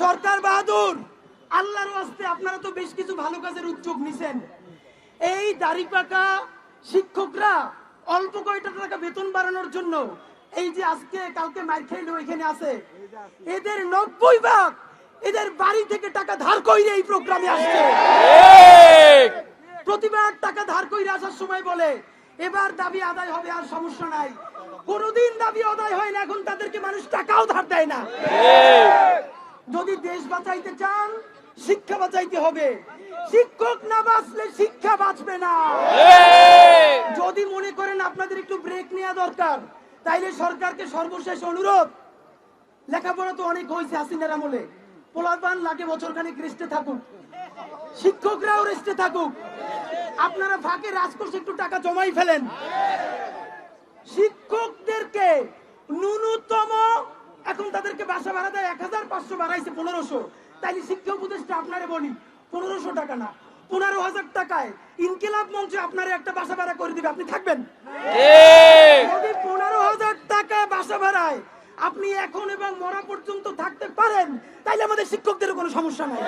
সরকার বাহাদুর, আল্লাহর ওয়াস্তে আপনারা তো বেশ কিছু ভালো কাজের উদ্যোগ নিছেন। এই দাড়ি পাকা শিক্ষকরা অল্প কয়টা টাকা বেতন বাড়ানোর জন্য এই যে আজকে কালকে মার খেলো এখানে আছে, এদের 90% এদের বাড়ি থেকে টাকা ধার কইরে এই প্রোগ্রামে আসছে। প্রতিবার টাকা ধার কইরে আসার সময় বলে এবার দাবি আদায় হবে, আর সমস্যা নাই। কোনদিন দাবি আদায় হয় না, এখন তাদেরকে মানুষ টাকাও ধার দেয় না। যদি দেশ বাঁচাইতে চান, শিক্ষা বাঁচাইতে হবে। শিক্ষক না বাঁচলে শিক্ষা বাঁচবে না। যদি মনে করেন আপনাদের একটু ব্রেক নেওয়া দরকার, তাইলে সরকারকে সর্বশেষ অনুরোধ, লেখাপড়া তো অনেক হয়েছে হাসিনার আমলে, পোলাপান লাগে বছরখানেক রেস্টে থাকুক, শিক্ষকরাও রেস্টে থাকুক। আপনারা ফাঁকে রাজকোষে একটু টাকা জমাই ফেলেন। শিক্ষকদেরকে ন্যূনতম এখন তাদেরকে বাসা ভাড়া দেয় 1500, বাড়াইছে 1500। তাইলে শিক্ষা উপদেষ্টা আপনারে বলি 1500 টাকা না 15,000 টাকায় ইনকিলাব মঞ্চে আপনারে একটা বাসা ভাড়া করে দিবে, আপনি থাকবেন? যদি 15,000 টাকা বাসা ভাড়ায় আপনি এখন এবং মরা পর্যন্ত থাকতে পারেন, তাইলে আমাদের শিক্ষকদের কোনো সমস্যা নাই।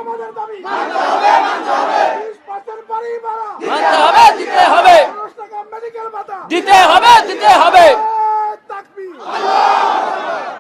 আমাদের দাবি